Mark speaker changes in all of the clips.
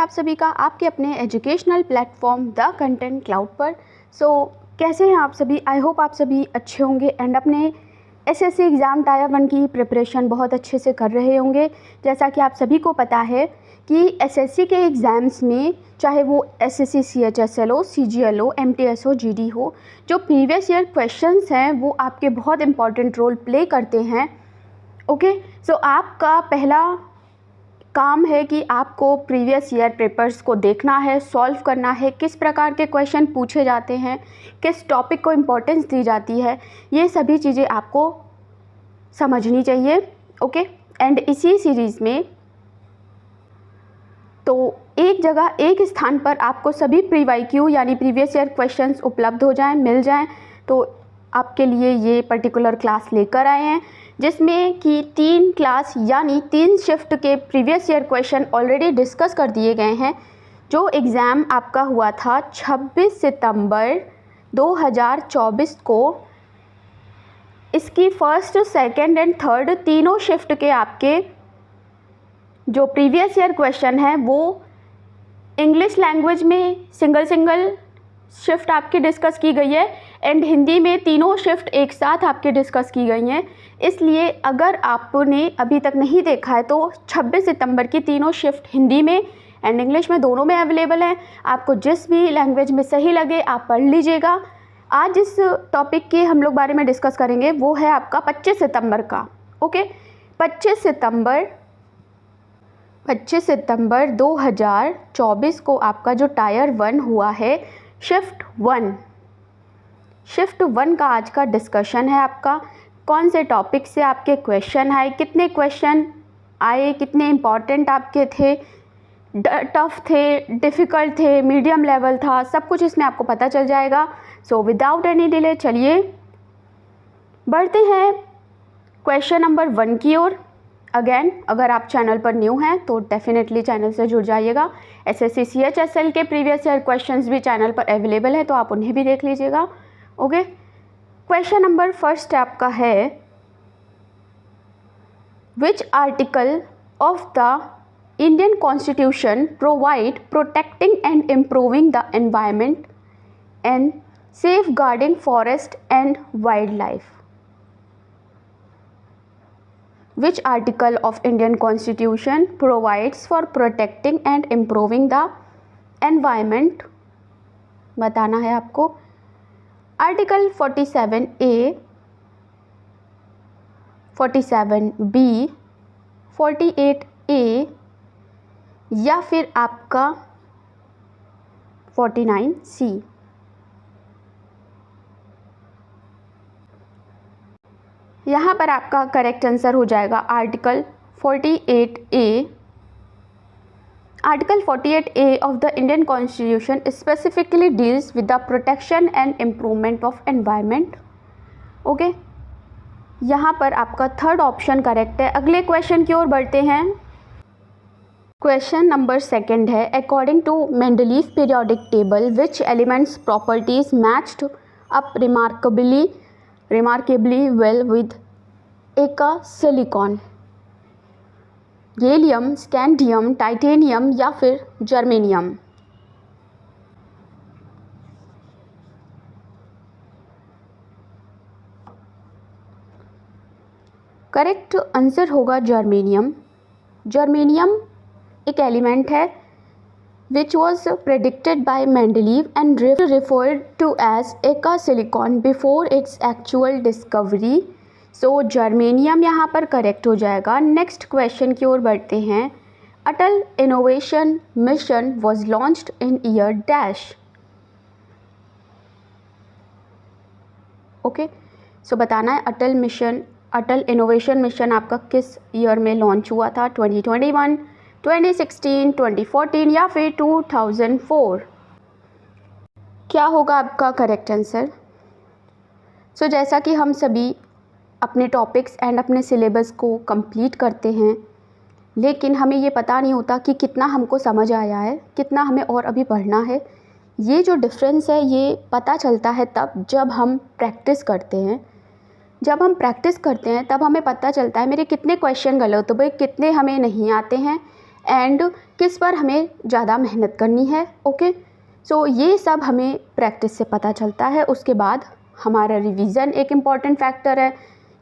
Speaker 1: आप सभी का आपके अपने educational platform the content cloud पर। कैसे हैं आप सभी? आई होप आप सभी अच्छे होंगे एंड अपने एसएससी एग्ज़ाम टायर 1 की प्रिपरेशन बहुत अच्छे से कर रहे होंगे। जैसा कि आप सभी को पता है कि एसएससी के एग्ज़ाम्स में चाहे वो एसएससी सीएचएसएल हो, सीजीएल हो, एमटीएस हो, जीडी हो, जो प्रीवियस ईयर क्वेश्चंस हैं वो आपके बहुत इंपॉर्टेंट रोल प्ले करते हैं। सो आपका पहला काम है कि आपको प्रीवियस ईयर पेपर्स को देखना है, सॉल्व करना है, किस प्रकार के क्वेश्चन पूछे जाते हैं, किस टॉपिक को इम्पोर्टेंस दी जाती है, ये सभी चीज़ें आपको समझनी चाहिए। एंड इसी सीरीज़ में तो एक जगह एक स्थान पर आपको सभी प्रीवाईक्यू यानी प्रीवियस ईयर क्वेश्चंस उपलब्ध हो जाएं, मिल जाएं, तो आपके लिए ये पर्टिकुलर क्लास लेकर आए हैं जिसमें कि 3 क्लास यानी 3 शिफ्ट के previous year question already discuss कर दिए गए हैं। जो एग्ज़ाम आपका हुआ था 26 सितंबर 2024 को, इसकी फर्स्ट, सेकंड एंड थर्ड तीनों शिफ्ट के आपके जो प्रीवियस ईयर क्वेश्चन हैं वो इंग्लिश लैंग्वेज में सिंगल शिफ्ट आपकी डिस्कस की गई है एंड हिंदी में तीनों शिफ्ट एक साथ आपके डिस्कस की गई हैं। इसलिए अगर आपने अभी तक नहीं देखा है तो 26 सितंबर की तीनों शिफ्ट हिंदी में एंड इंग्लिश में दोनों में अवेलेबल हैं। आपको जिस भी लैंग्वेज में सही लगे आप पढ़ लीजिएगा। आज जिस टॉपिक के हम लोग बारे में डिस्कस करेंगे वो है आपका 25 सितंबर का। 25 सितंबर 2024 को आपका जो टायर 1 हुआ है शिफ्ट 1 का आज का डिस्कशन है। आपका कौन से टॉपिक से आपके क्वेश्चन आए, कितने क्वेश्चन आए, कितने इम्पॉर्टेंट आपके थे, टफ थे, डिफ़िकल्ट थे, मीडियम लेवल था, सब कुछ इसमें आपको पता चल जाएगा। सो विदाउट एनी डिले चलिए बढ़ते हैं क्वेश्चन नंबर 1 की ओर। अगेन अगर आप चैनल पर न्यू हैं तो डेफिनेटली चैनल से जुड़ जाइएगा। एसएससी सीएचएसएल के प्रीवियस ईयर क्वेश्चंस भी चैनल पर अवेलेबल है तो आप उन्हें भी देख लीजिएगा। क्वेश्चन नंबर फर्स्ट आपका है, which article of the Indian constitution provide protecting and improving the environment and safeguarding forest and wildlife? Which article of Indian Constitution provides for protecting and improving the environment? बताना है आपको। Article 47A, 47B, 48A या फिर आपका 49C। यहाँ पर आपका correct answer हो जाएगा article 48A। Article 48A of the Indian constitution specifically deals with the protection and improvement of environment. यहाँ पर आपका थर्ड ऑप्शन करेक्ट है। अगले क्वेश्चन की ओर बढ़ते हैं। क्वेश्चन नंबर 2 है, according to Mendeleev periodic table which elements properties matched up remarkably well with eka silicon? Gallium, scandium, titanium या फिर जर्मेनियम? करेक्ट आंसर होगा जर्मेनियम। जर्मेनियम एक एलिमेंट है which was predicted by Mendeleev and referred to as Eka silicon before its actual discovery. So germanium यहाँ पर correct हो जाएगा। Next question की ओर बढ़ते हैं। Atal innovation mission was launched in year dash. So बताना है अटल इनोवेशन मिशन आपका किस ईयर में लॉन्च हुआ था? 2021, 2016, 2014 या फिर 2004? क्या होगा आपका करेक्ट आंसर? सो जैसा कि हम सभी अपने टॉपिक्स एंड अपने सिलेबस को कंप्लीट करते हैं लेकिन हमें ये पता नहीं होता कि कितना हमको समझ आया है, कितना हमें और अभी पढ़ना है। ये जो डिफरेंस है ये पता चलता है तब जब हम प्रैक्टिस करते हैं। जब हम प्रैक्टिस करते हैं तब हमें पता चलता है मेरे कितने क्वेश्चन गलत हुए, कितने हमें नहीं आते हैं एंड किस पर हमें ज़्यादा मेहनत करनी है। ओके, सो ये सब हमें प्रैक्टिस से पता चलता है। उसके बाद हमारा रिवीजन एक इम्पॉर्टेंट फैक्टर है,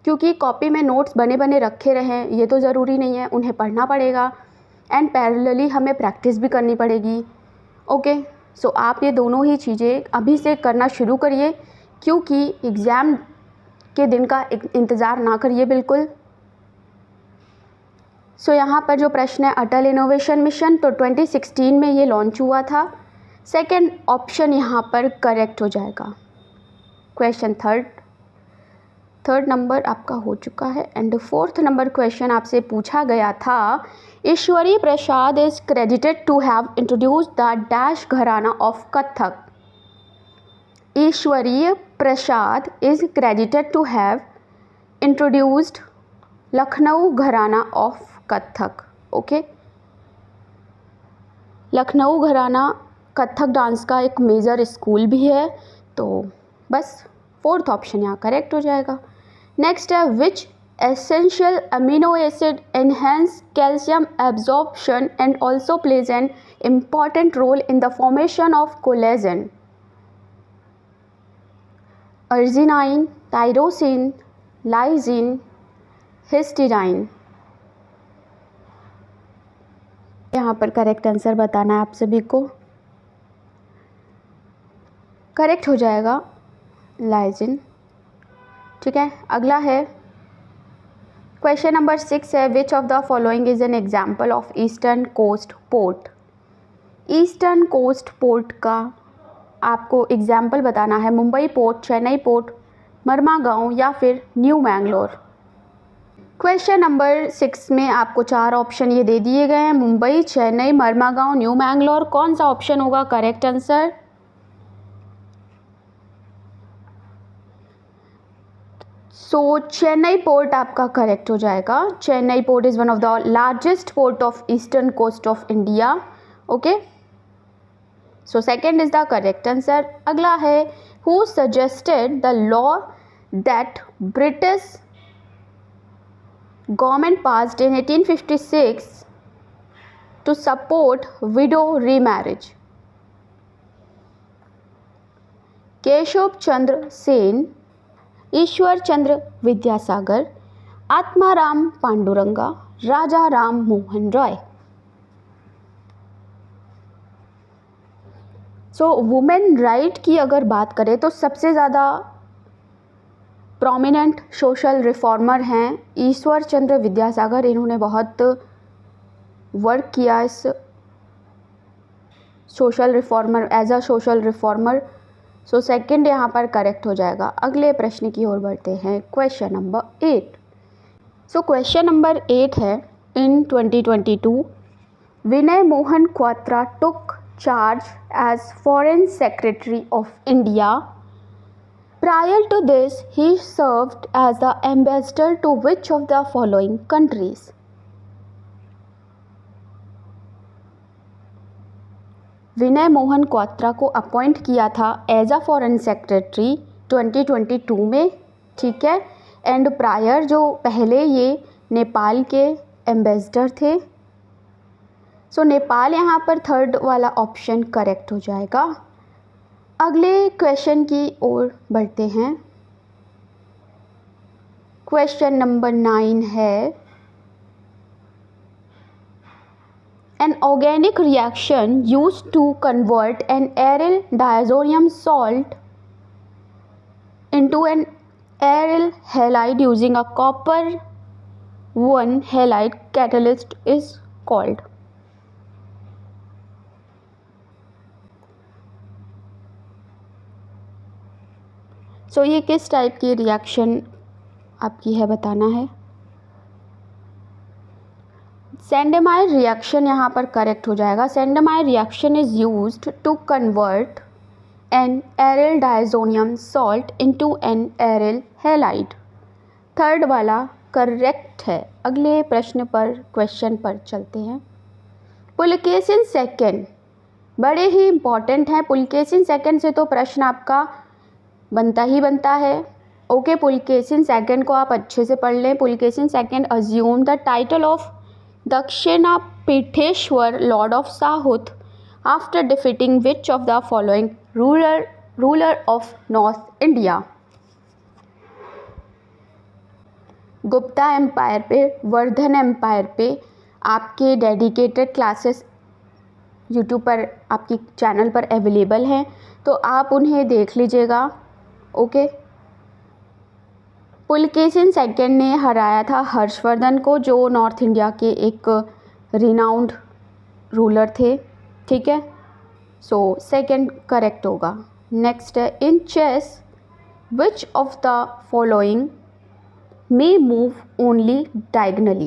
Speaker 1: क्योंकि कॉपी में नोट्स बने बने रखे रहें ये तो ज़रूरी नहीं है, उन्हें पढ़ना पड़ेगा एंड पैरेलली हमें प्रैक्टिस भी करनी पड़ेगी। ओके, सो आप ये दोनों ही चीज़ें अभी से करना शुरू करिए, क्योंकि एग्ज़ाम के दिन का इंतज़ार ना करिए बिल्कुल। सो यहाँ पर जो प्रश्न है अटल इनोवेशन मिशन, तो 2016 में ये लॉन्च हुआ था। सेकंड ऑप्शन यहाँ पर करेक्ट हो जाएगा। क्वेश्चन थर्ड नंबर आपका हो चुका है। एंड फोर्थ नंबर क्वेश्चन आपसे पूछा गया था, Ishwari Prasad is credited to have introduced the dash gharana of Kathak. Ishwari Prasad is credited to have introduced Lucknow gharana of Kathak. Okay, Lucknow घराना कथक डांस का एक मेजर स्कूल भी है, तो बस फोर्थ ऑप्शन यहाँ करेक्ट हो जाएगा। नेक्स्ट है, which essential amino acid enhance calcium absorption and also plays an important role in the formation of collagen. Arginine, tyrosine, lysine, histidine. यहाँ पर करेक्ट आंसर बताना है आप सभी को। करेक्ट हो जाएगा लाइसिन। ठीक है, अगला है क्वेश्चन नंबर 6 है, which of the following is an example of eastern coast port. Eastern coast port का आपको एग्जाम्पल बताना है, मुंबई पोर्ट, चेन्नई पोर्ट, मरमागांव या फिर न्यू मैंगलोर। क्वेश्चन नंबर 6 में आपको 4 ऑप्शन ये दे दिए गए हैं, मुंबई, चेन्नई, मरमागांव, न्यू मैंगलोर। कौन सा ऑप्शन होगा correct answer? So Chennai port आपका करेक्ट हो जाएगा। Chennai port is one of the largest port of eastern coast of India. Okay, so second is the correct answer. अगला है, who suggested the law that British government passed in 1856 to support widow remarriage. Keshav Chandra Sen, Ishwar Chandra Vidyasagar, Atmaram Panduranga, Raja Ram Mohan Roy. So women right की अगर बात करें तो सबसे ज़्यादा prominent social reformer हैं ईश्वर चंद्र विद्यासागर। इन्होंने बहुत वर्क किया इस social reformer, as a social reformer. So second यहाँ पर करेक्ट हो जाएगा। अगले प्रश्न की ओर बढ़ते हैं, question number 8। So question number 8 है, in 2022 Vinay Mohan Kwatra took charge as foreign secretary of India. Prior to this, he served as the ambassador to which of the following countries? विनय मोहन क्वात्रा को अपॉइंट किया था एज अ फॉरेन सेक्रेटरी 2022 में, ठीक है। And prior जो पहले ये नेपाल के एम्बेसडर थे। सो नेपाल यहाँ पर थर्ड वाला ऑप्शन करेक्ट हो जाएगा। अगले क्वेश्चन की ओर बढ़ते हैं। क्वेश्चन नंबर 9 है, an organic reaction used to convert an aryl diazonium salt into an aryl halide using a copper 1 halide catalyst is called. सो ये किस टाइप की रिएक्शन आपकी है बताना है। सेंडेमायर रिएक्शन यहाँ पर करेक्ट हो जाएगा। Sandmeyer reaction is used to convert an aryl diazonium salt into an aryl halide. Third वाला करेक्ट है। अगले प्रश्न पर क्वेश्चन पर चलते हैं। पुलकेशिन सेकंड बड़े ही इम्पॉर्टेंट हैं। पुलकेशिन सेकंड से तो प्रश्न आपका बनता ही बनता है। ओके, पुलकेशिन सेकंड को आप अच्छे से पढ़ लें। Pulakeshin second assume the title of दक्षिणा Pitheshwar, Lord of South, after defeating which of the following ruler of North India? Gupta empire पे, वर्धन एम्पायर पे आपके डेडिकेटेड क्लासेस यूट्यूब पर आपकी चैनल पर अवेलेबल हैं, तो आप उन्हें देख लीजिएगा। ओके। पुलकेशिन सेकंड ने हराया था हर्षवर्धन को, जो नॉर्थ इंडिया के एक रिनाउंड रूलर थे। ठीक है, सो सेकंड करेक्ट होगा। नेक्स्ट है, in chess which of the following may move only diagonally?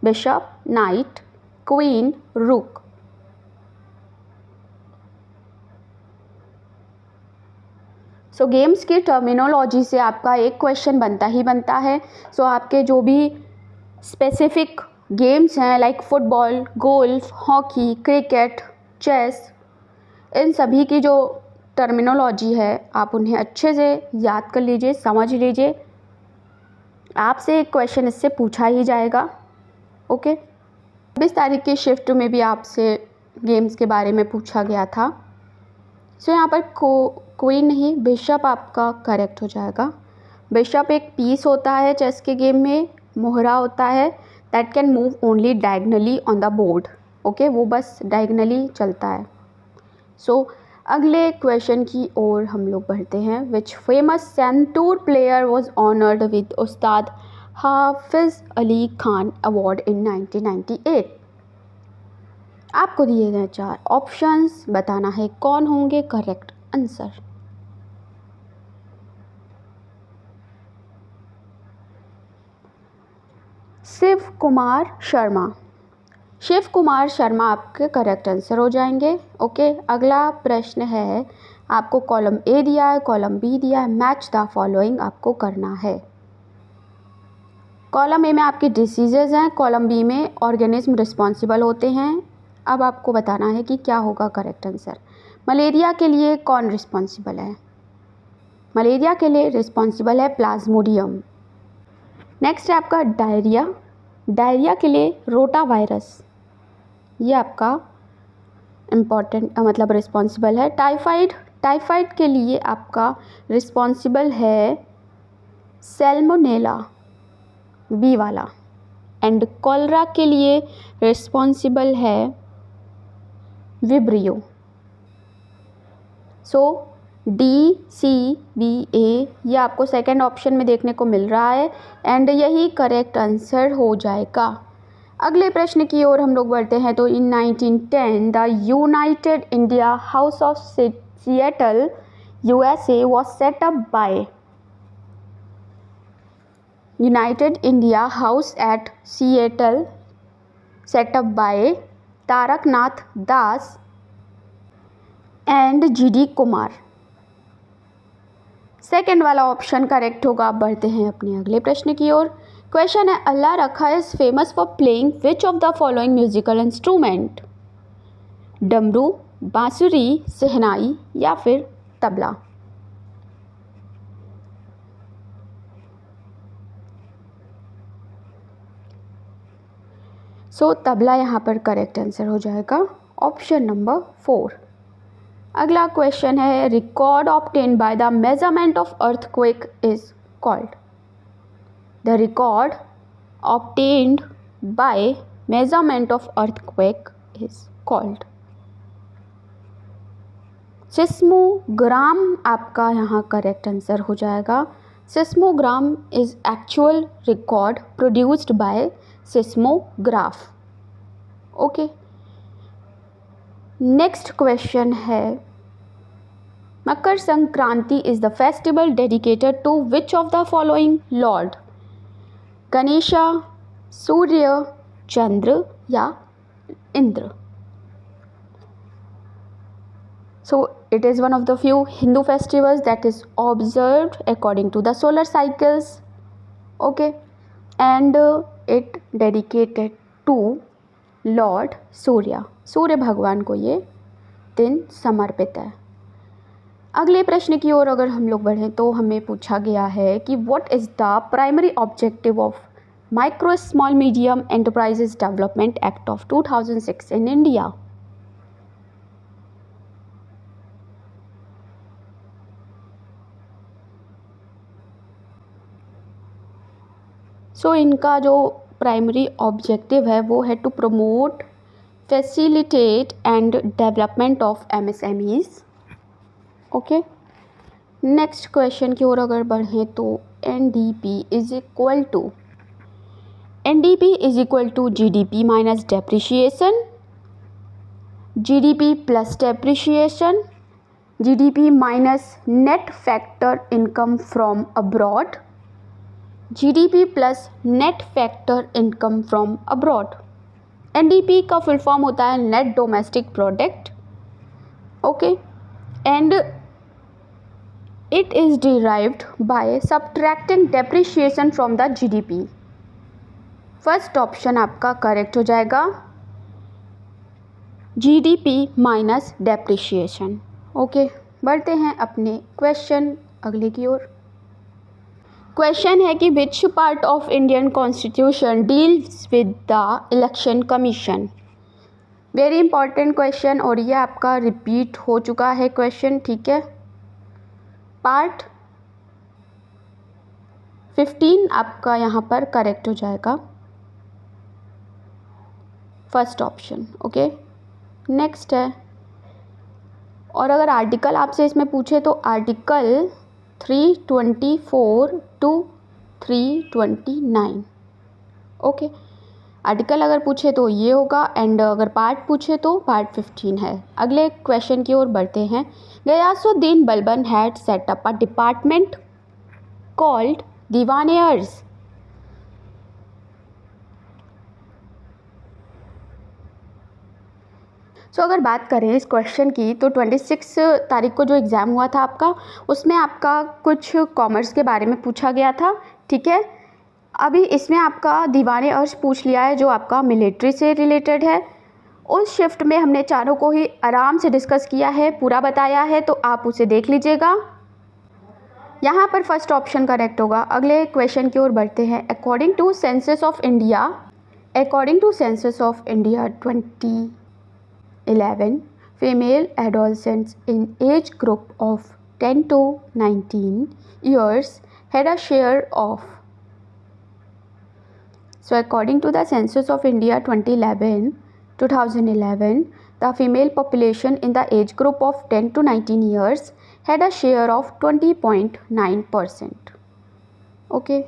Speaker 1: Bishop, knight, queen, rook. So games की टर्मिनोलॉजी से आपका एक क्वेश्चन बनता ही बनता है। सो आपके जो भी स्पेसिफिक गेम्स हैं like football, golf, hockey, cricket, chess, इन सभी की जो टर्मिनोलॉजी है आप उन्हें अच्छे से याद कर लीजिए, समझ लीजिए। आपसे एक क्वेश्चन इससे पूछा ही जाएगा। ओके। 26 तारीख की शिफ्ट में भी आपसे गेम्स के बारे में पूछा गया था। सो यहाँ पर क्वीन नहीं, बिशप आपका करेक्ट हो जाएगा। बिशप एक पीस होता है चेस के गेम में, मोहरा होता है that can move only diagonally on the board. Okay, वो बस डायगनली चलता है। सो अगले क्वेश्चन की ओर हम लोग बढ़ते हैं। Which famous santoor player was honoured with Ustad Hafiz Ali Khan award in 1998? आपको दिए गए 4 ऑप्शंस, बताना है कौन होंगे करेक्ट आंसर। शिव कुमार शर्मा। शिव कुमार शर्मा आपके करेक्ट आंसर हो जाएंगे। ओके। अगला प्रश्न है, आपको कॉलम ए दिया है, कॉलम बी दिया है, मैच द फॉलोइंग आपको करना है। कॉलम ए में आपके डिसीजेज हैं, कॉलम बी में ऑर्गेनिज्म रिस्पॉन्सिबल होते हैं। अब आपको बताना है कि क्या होगा करेक्ट आंसर। मलेरिया के लिए कौन रिस्पॉन्सिबल है? मलेरिया के लिए रिस्पॉन्सिबल है प्लाज्मोडियम। नेक्स्ट है आपका डायरिया। डायरिया के लिए रोटा वायरस, ये आपका इम्पॉर्टेंट मतलब रिस्पॉन्सिबल है। टाइफाइड के लिए आपका रिस्पॉन्सिबल है सैल्मोनेला, बी वाला। एंड कॉलरा के लिए रिस्पॉन्सिबल है विब्रियो। सो डी, सी, बी, ए ये आपको सेकंड ऑप्शन में देखने को मिल रहा है एंड यही करेक्ट आंसर हो जाएगा। अगले प्रश्न की ओर हम लोग बढ़ते हैं। तो इन 1910 the United India house of Seattle USA was set up by United India House at Seattle set up by Taraknath Das and GD Kumar। Second वाला ऑप्शन करेक्ट होगा। आप बढ़ते हैं अपने अगले प्रश्न की ओर। क्वेश्चन है, अल्लाह रखा is famous for playing which of the following musical instrument? डमरू, बांसुरी, शहनाई या फिर तबला? सो तबला यहाँ पर करेक्ट आंसर हो जाएगा, ऑप्शन नंबर 4। अगला क्वेश्चन है, record obtain by the measurement of earthquake is called? The record obtained by measurement of earthquake is called? Seismogram आपका यहाँ करेक्ट आंसर हो जाएगा। Seismogram is actual record produced by seismograph. Okay. Next question है, Makar Sankranti is the festival dedicated to which of the following lord? Ganesha, Surya, Chandra या Indra? So it is one of the few Hindu festivals that is observed according to the solar cycles. Okay, and it dedicated to Lord Surya. सूर्य भगवान को ये दिन समर्पित है। अगले प्रश्न की ओर अगर हम लोग बढ़ें तो हमें पूछा गया है कि what is the primary objective of Micro Small Medium Enterprises Development Act of 2006 in India? So इनका जो प्राइमरी ऑब्जेक्टिव है वो है to promote, facilitate and development of MSMEs. Okay, next question की ओर अगर बढ़ें तो NDP is equal to GDP minus depreciation, GDP plus depreciation, GDP minus net factor income from abroad, GDP plus net factor income from abroad. NDP का full form होता है net domestic product. Okay, and it is derived by subtracting depreciation from the GDP. First option आपका correct हो जाएगा, GDP minus depreciation. Okay, बढ़ते हैं अपने question अगले की ओर. क्वेश्चन है कि which part of Indian constitution deals with the election commission. Very important question, और ये आपका रिपीट हो चुका है क्वेश्चन. ठीक है, पार्ट 15 आपका यहाँ पर करेक्ट हो जाएगा, फर्स्ट ऑप्शन. ओके, नेक्स्ट है, और अगर आर्टिकल आपसे इसमें पूछे तो आर्टिकल 324 टू 329. ओके, आर्टिकल अगर पूछे तो ये होगा, एंड अगर पार्ट पूछे तो पार्ट 15 है. अगले क्वेश्चन की ओर बढ़ते हैं. Ghiyasuddin Balban had set up a department called Diwan-i-Arz. So अगर बात करें इस क्वेश्चन की तो 26 तारीख को जो एग्ज़ाम हुआ था आपका, उसमें आपका कुछ कॉमर्स के बारे में पूछा गया था. ठीक है, अभी इसमें आपका दीवाने-अर्ज पूछ लिया है जो आपका मिलिट्री से रिलेटेड है. उस शिफ्ट में हमने चारों को ही आराम से डिस्कस किया है, पूरा बताया है, तो आप उसे देख लीजिएगा. यहाँ पर फर्स्ट ऑप्शन करेक्ट होगा. अगले क्वेश्चन की ओर बढ़ते हैं. According to census of India 2011, female adolescents in age group of 10 to 19 years had a share of. So according to the census of India 2011, the female population in the age group of 10 to 19 years had a share of 20.9%. Okay,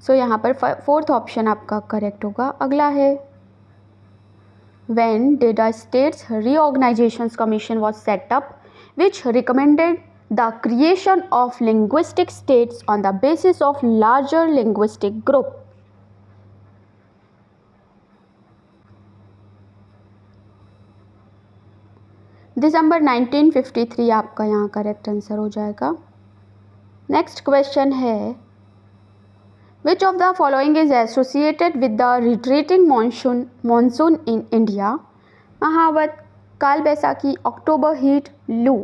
Speaker 1: so यहाँ पर fourth option आपका correct होगा. अगला है, when did a states reorganization commission was set up which recommended the creation of linguistic states on the basis of larger linguistic group. दिसंबर 1953 आपका यहाँ correct answer हो जाएगा. नेक्स्ट क्वेश्चन है, Which of the following is associated with the retreating monsoon in India? महावत, काल Baisakhi, October heat, लू.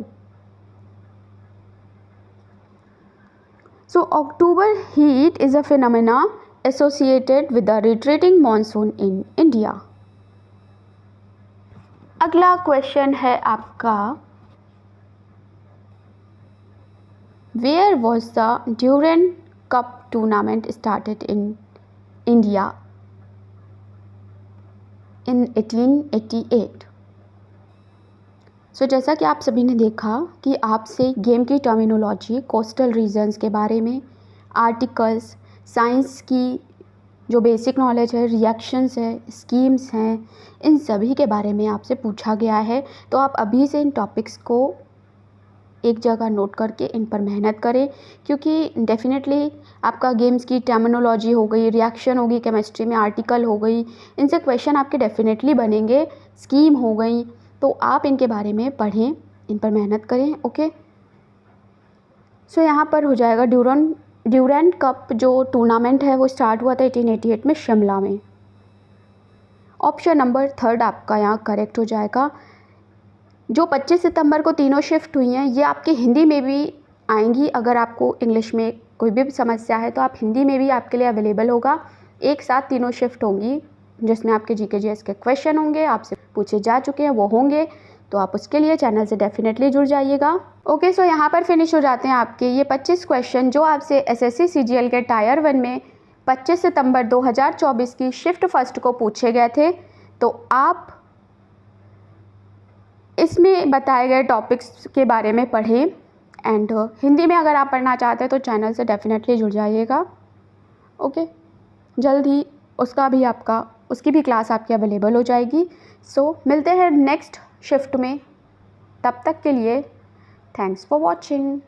Speaker 1: So October heat is a phenomena associated with the retreating monsoon in India. अगला question है आपका, Where was the Durand Cup tournament started in India in 1888? सो जैसा कि आप सभी ने देखा कि आपसे गेम की टर्मिनोलॉजी, कोस्टल रीजन्स के बारे में, आर्टिकल्स, साइंस की जो बेसिक नॉलेज है, रिएक्शंस है, स्कीम्स हैं, इन सभी के बारे में आपसे पूछा गया है. तो आप अभी से इन टॉपिक्स को एक जगह नोट करके इन पर मेहनत करें, क्योंकि डेफिनेटली आपका गेम्स की टर्मिनोलॉजी हो गई, रिएक्शन होगी, केमिस्ट्री में आर्टिकल हो गई, इनसे क्वेश्चन आपके डेफिनेटली बनेंगे, स्कीम हो गई, तो आप इनके बारे में पढ़ें, इन पर मेहनत करें. ओके, सो यहाँ पर हो जाएगा ड्यूरेंट कप जो टूर्नामेंट है वो स्टार्ट हुआ था 1888 में शिमला में. ऑप्शन नंबर थर्ड आपका यहाँ करेक्ट हो जाएगा. जो 25 सितंबर को तीनों शिफ्ट हुई हैं ये आपके हिंदी में भी आएंगी, अगर आपको इंग्लिश में कोई भी समस्या है तो आप हिंदी में भी आपके लिए अवेलेबल होगा। एक साथ तीनों शिफ्ट होंगी जिसमें आपके जीके जीएस के क्वेश्चन होंगे, आपसे पूछे जा चुके हैं वो होंगे, तो आप उसके लिए चैनल से डेफिनेटली जुड़ जाइएगा। ओके, सो यहाँ पर फिनिश हो जाते हैं आपके ये 25 क्वेश्चन जो आपसे एसएससी सीजीएल के टायर 1 में 25 सितंबर 2024 की शिफ्ट फर्स्ट को पूछे गए थे। तो आप इसमें बताए गए टॉपिक्स के बारे में पढ़ें एंड हिंदी में अगर आप पढ़ना चाहते हैं तो चैनल से डेफिनेटली जुड़ जाइएगा। ओके, जल्द ही उसकी भी क्लास आपकी अवेलेबल हो जाएगी। सो मिलते हैं नेक्स्ट शिफ्ट में, तब तक के लिए थैंक्स फॉर वॉचिंग।